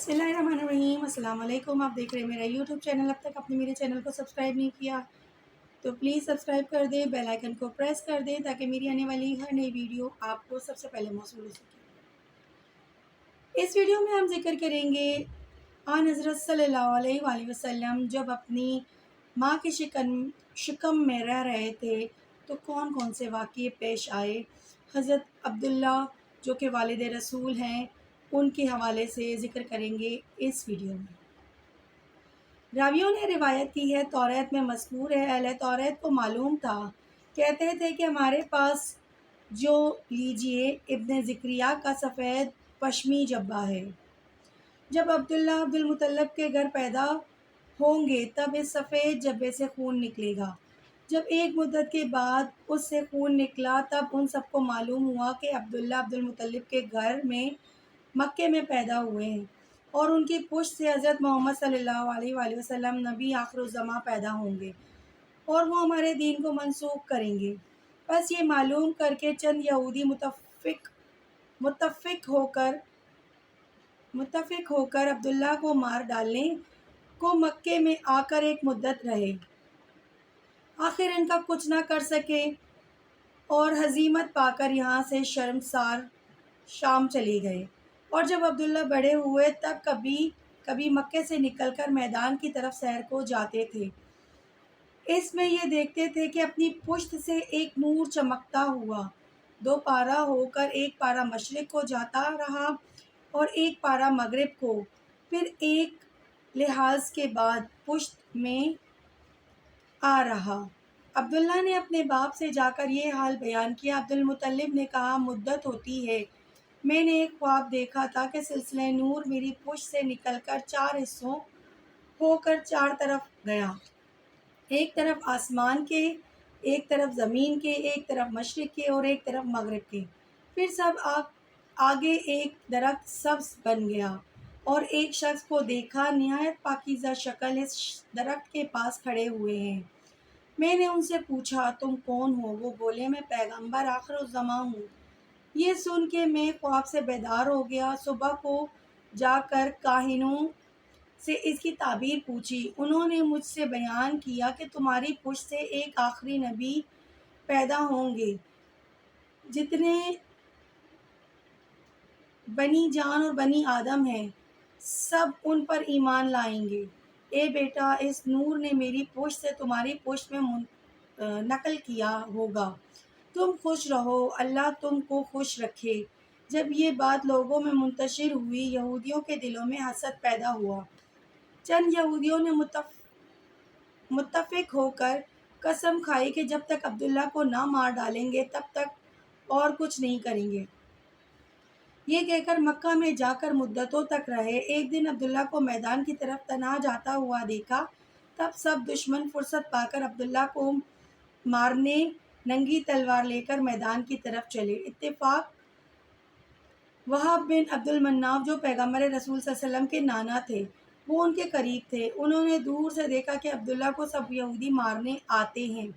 बिस्मिल्लाहिर्रहमानिर्रहीम। अस्सलाम वालेकुम। आप देख रहे हैं मेरा यूट्यूब चैनल। अब तक आपने मेरे चैनल को सब्सक्राइब नहीं किया तो प्लीज़ सब्सक्राइब कर दें, बेल आइकन को प्रेस कर दें ताकि मेरी आने वाली हर नई वीडियो आपको सबसे पहले मौसूल हो सके। इस वीडियो में हम जिक्र करेंगे आन हज़रत सल्लल्लाहु अलैहि वसल्लम जब अपनी माँ के शिकम में रह रहे थे तो कौन कौन से वाक़ये पेश आए। हज़रत अब्दुल्ला जो कि वालिद रसूल हैं, उनके हवाले से ज़िक्र करेंगे इस वीडियो में। रावियों ने रिवायत की है, तौरात में मज़कूर है, अहले तौरात को मालूम था, कहते थे कि हमारे पास जो लीजिए इब्न ज़िक्रिया का सफ़ेद पश्मी जब्बा है। जब अब्दुल्ला अब्दुल मुत्तलिब के घर पैदा होंगे तब इस सफ़ेद जब्बे से खून निकलेगा। जब एक मुद्दत के बाद उससे खून निकला तब उन सबको मालूम हुआ कि अब्दुल्ला अब्दुल मुत्तलिब के घर में मक्के में पैदा हुए हैं और उनकी पुश्त से हज़रत मोहम्मद सल्लल्लाहु अलैहि वसल्लम नबी आखिरुज़्ज़मा पैदा होंगे और वो हमारे दीन को मनसूख करेंगे। बस ये मालूम करके चंद यहूदी मुत्तफ़िक होकर अब्दुल्ला को मार डालने को मक्के में आकर एक मुद्दत रहे। आखिर इनका कुछ ना कर सके और हज़ीमत पाकर यहाँ से शर्मसार शाम चले गए। और जब अब्दुल्ला बड़े हुए तब कभी कभी मक्के से निकलकर मैदान की तरफ सैर को जाते थे। इसमें ये देखते थे कि अपनी पुश्त से एक नूर चमकता हुआ दो पारा होकर एक पारा मशरिक़ को जाता रहा और एक पारा मगरिब को, फिर एक लिहाज के बाद पुश्त में आ रहा। अब्दुल्ला ने अपने बाप से जाकर ये हाल बयान किया। अब्दुल मुत्तलिब ने कहा, मुद्दत होती है, मैंने एक ख्वाब देखा था कि सिलसिला नूर मेरी पुश्त से निकलकर चार हिस्सों होकर चार तरफ गया, एक तरफ आसमान के, एक तरफ ज़मीन के, एक तरफ मशरिक़ के और एक तरफ मगरिब के। फिर सब आगे एक दरख्त सब्ज़ बन गया और एक शख्स को देखा, निहायत पाकीज़ा शक्ल इस दरख्त के पास खड़े हुए हैं। मैंने उनसे पूछा, तुम कौन हो? वो बोले, मैं पैगंबर आखिरुज़्ज़मा हूँ। ये सुन के मैं ख्वाब से बेदार हो गया। सुबह को जाकर काहिनों से इसकी ताबीर पूछी। उन्होंने मुझसे बयान किया कि तुम्हारी पुश्त से एक आखिरी नबी पैदा होंगे, जितने बनी जान और बनी आदम हैं सब उन पर ईमान लाएंगे। ए बेटा, इस नूर ने मेरी पुश्त से तुम्हारी पुश्त में नकल किया होगा। तुम खुश रहो, अल्लाह तुमको खुश रखे। जब ये बात लोगों में मुंतशिर हुई, यहूदियों के दिलों में हसद पैदा हुआ। चंद यहूदियों ने मुत्तफ़िक होकर कसम खाई कि जब तक अब्दुल्ला को ना मार डालेंगे तब तक और कुछ नहीं करेंगे। ये कहकर मक्का में जाकर मुद्दतों तक रहे। एक दिन अब्दुल्ला को मैदान की तरफ तन्हा जाता हुआ देखा। तब सब दुश्मन फुर्सत पाकर अब्दुल्ला को मारने नंगी तलवार लेकर मैदान की तरफ चले। इत्तेफाक वहाब बिन अब्दुल मन्नाफ जो पैगंबर रसूल सल्लल्लाहु अलैहि वसल्लम के नाना थे, वो उनके करीब थे। उन्होंने दूर से देखा कि अब्दुल्ला को सब यहूदी मारने आते हैं।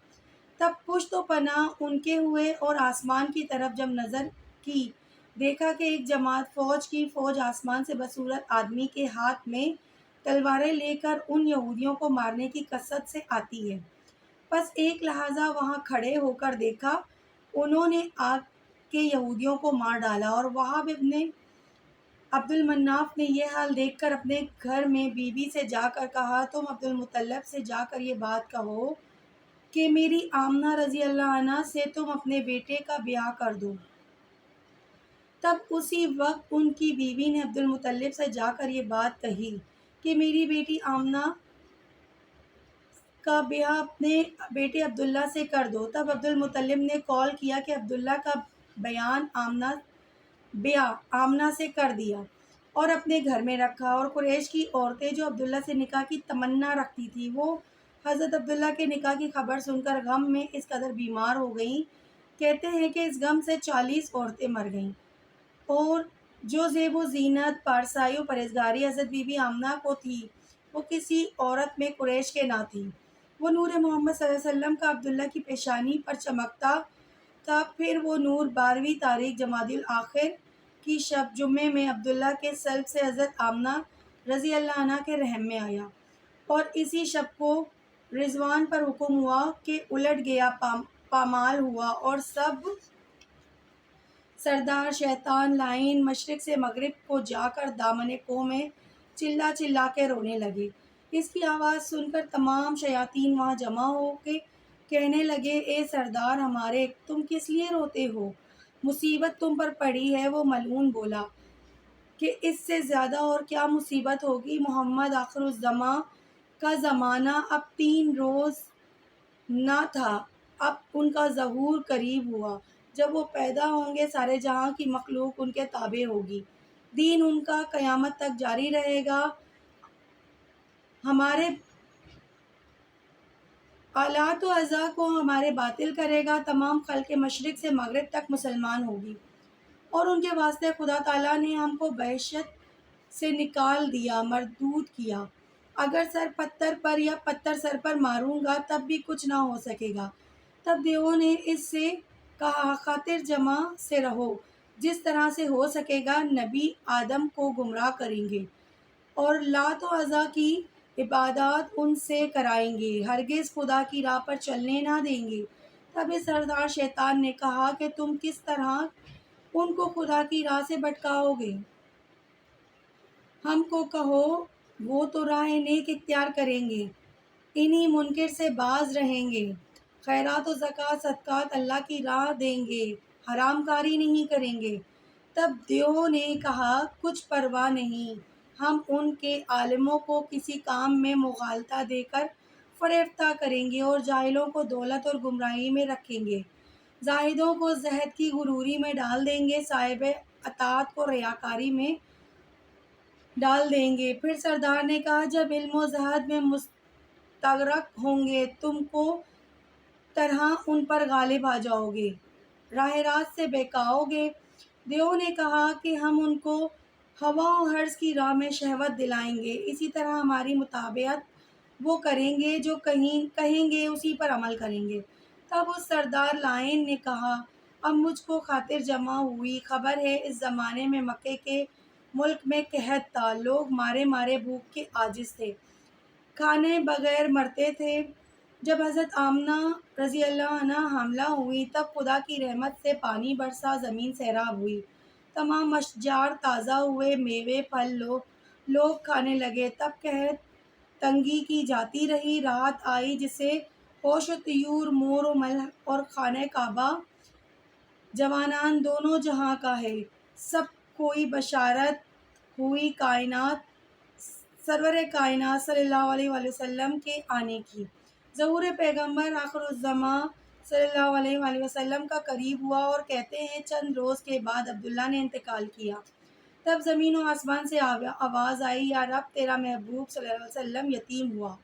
तब पुश्त व पनाह उनके हुए और आसमान की तरफ जब नज़र की, देखा कि एक जमात फ़ौज आसमान से बसूरत आदमी के हाथ में तलवारें लेकर उन यहूदियों को मारने की कसरत से आती है। बस एक लहाजा वहाँ खड़े होकर देखा। उन्होंने आके यहूदियों को मार डाला और वहाब इब्न अब्दुल मन्नाफ ने यह हाल देखकर अपने घर में बीबी से जाकर कहा, तुम अब्दुल मुत्तलिब से जाकर ये बात कहो कि मेरी आमना रज़ी अल्लाह अन्हा से तुम अपने बेटे का ब्याह कर दो। तब उसी वक्त उनकी बीवी ने अब्दुल मुत्तलिब से जाकर ये बात कही कि मेरी बेटी आमना का ब्याह अपने बेटे अब्दुल्ला से कर दो। तब अब्दुल मुत्तलिब ने कॉल किया कि अब्दुल्ला का ब्याह आमना से कर दिया और अपने घर में रखा। और कुरैश की औरतें जो अब्दुल्ला से निकाह की तमन्ना रखती थी, वो हज़रत अब्दुल्ला के निकाह की खबर सुनकर गम में इस कदर बीमार हो गईं। कहते हैं कि इस गम से 40 औरतें मर गईं और जो ज़ेब व ज़ीनत, पारसाई व परहेज़गारी हज़रत बीबी आमना को थी, वो किसी औरत में कुरैश के ना थी। वो नूर मोहम्मद सल्लल्लाहु अलैहि वसल्लम का अब्दुल्ला की पेशानी पर चमकता था। फिर वो नूर 12वीं तारीख जमादिल आखिर की शब जुम्मे में अब्दुल्ला के सल्ब से हज़रत आमना رضی اللہ عنہ کے رحم میں آیا، اور اسی شب کو رضوان پر حکم ہوا کہ الٹ گیا پامال ہوا، اور سب سردار شیطان لائن مشرق سے مغرب کو جا کر دامن کوہ میں چلا چلا کے رونے لگے۔ اس کی آواز سن کر تمام شیاطین وہاں جمع ہو کے کہنے لگے، اے سردار ہمارے، تم کس لیے روتے ہو؟ مصیبت تم پر پڑی ہے۔ وہ ملعون بولا کہ اس سے زیادہ اور کیا مصیبت ہوگی؟ محمد آخر الزماں کا زمانہ اب 3 روز نہ تھا، اب ان کا ظہور قریب ہوا۔ جب وہ پیدا ہوں گے سارے جہاں کی مخلوق ان کے تابع ہوگی، دین ان کا قیامت تک جاری رہے گا، ہمارے آلات و اعضاء کو ہمارے باطل کرے گا، تمام خلق مشرق سے مغرب تک مسلمان ہوگی، اور ان کے واسطے خدا تعالیٰ نے ہم کو بحشت سے نکال دیا، مردود کیا۔ اگر سر پتھر پر یا پتھر سر پر ماروں گا تب بھی کچھ نہ ہو سکے گا۔ تب دیووں نے اس سے کہا، خاطر جمع سے رہو، جس طرح سے ہو سکے گا نبی آدم کو گمراہ کریں گے، اور لات و عزا کی عبادات ان سے کرائیں گے، ہرگز خدا کی راہ پر چلنے نہ دیں گے۔ تب اس سردار شیطان نے کہا کہ تم کس طرح ان کو خدا کی راہ سے بھٹکاؤ گے؟ ہم کو کہو وہ تو راہ نیک اختیار کریں گے، انہی منکر سے باز رہیں گے، خیرات و زکوٰۃ صدقات اللہ کی راہ دیں گے، حرام کاری نہیں کریں گے۔ تب دیووں نے کہا، کچھ پرواہ نہیں، ہم ان کے عالموں کو کسی کام میں مغالطہ دے کر فریفتہ کریں گے، اور جاہلوں کو دولت اور گمراہی میں رکھیں گے، زاہدوں کو زہد کی غروری میں ڈال دیں گے، صاحب اطاعت کو ریاکاری میں ڈال دیں گے۔ پھر سردار نے کہا، جب علم و زہد میں مستغرق ہوں گے تم کو طرح ان پر غالب آ جاؤ گے، راہ راست سے بہکاؤ گے۔ دیووں نے کہا کہ ہم ان کو ہوا و حرص کی راہ میں شہوت دلائیں گے، اسی طرح ہماری مطابعت وہ کریں گے، جو کہیں گے اسی پر عمل کریں گے۔ تب اس سردار لائن نے کہا، اب مجھ کو خاطر جمع ہوئی، خبر ہے اس زمانے میں مکے کے ملک میں قحط تھا، لوگ مارے مارے بھوک کے عاجز تھے، کھانے بغیر مرتے تھے۔ جب حضرت آمنہ رضی اللہ عنہا حاملہ ہوئی تب خدا کی رحمت سے پانی برسا، زمین سیراب ہوئی، تمام اشجار تازہ ہوئے، میوے پھل لوگ کھانے لگے۔ تب قحط تنگی کی جاتی رہی، راحت آئی جسے ہوش و طیور، مور و ملح اور خانہ کعبہ جوانان دونوں جہاں کا ہے، سب کوئی بشارت ہوئی سرور کائنات صلی اللہ علیہ وآلہ وسلم کے آنے کی۔ ظہور پیغمبر آخر الزماں صلی اللہ علیہ وآلہ وسلم کا قریب ہوا، اور کہتے ہیں چند روز کے بعد عبداللہ نے انتقال کیا۔ تب زمین و آسمان سے آواز آئی، یا رب، تیرا محبوب صلی اللہ علیہ وسلم یتیم ہوا۔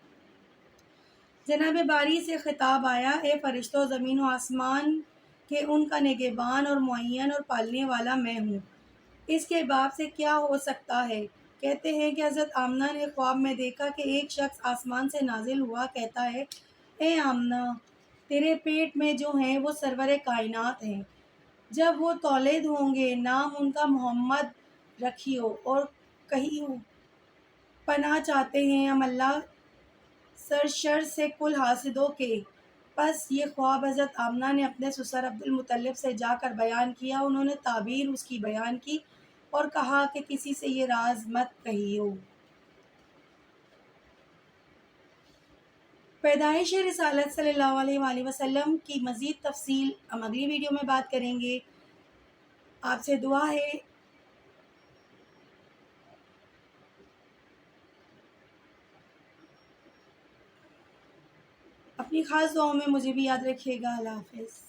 جناب باری سے خطاب آیا، اے فرشتوں، زمین و آسمان کے ان کا نگہبان اور معین اور پالنے والا میں ہوں، اس کے باپ سے کیا ہو سکتا ہے؟ کہتے ہیں کہ حضرت آمنہ نے خواب میں دیکھا کہ ایک شخص آسمان سے نازل ہوا، کہتا ہے، اے آمنہ، تیرے پیٹ میں جو ہیں وہ سرور کائنات ہیں، جب وہ تولد ہوں گے نام ان کا محمد رکھیو، اور کہیو، پناہ چاہتے ہیں ہم اللہ شر سے کل حاسدوں کے۔ پس یہ خواب حضرت آمنہ نے اپنے سسر عبد المطلب سے جا کر بیان کیا، انہوں نے تعبیر اس کی بیان کی اور کہا کہ کسی سے یہ راز مت کہیو۔ پیدائش رسالت صلی اللہ علیہ وآلہ وسلم کی مزید تفصیل ہم اگلی ویڈیو میں بات کریں گے۔ آپ سے دعا ہے اپنی خاص دعاؤں میں مجھے بھی یاد رکھیے گا۔ اللہ حافظ۔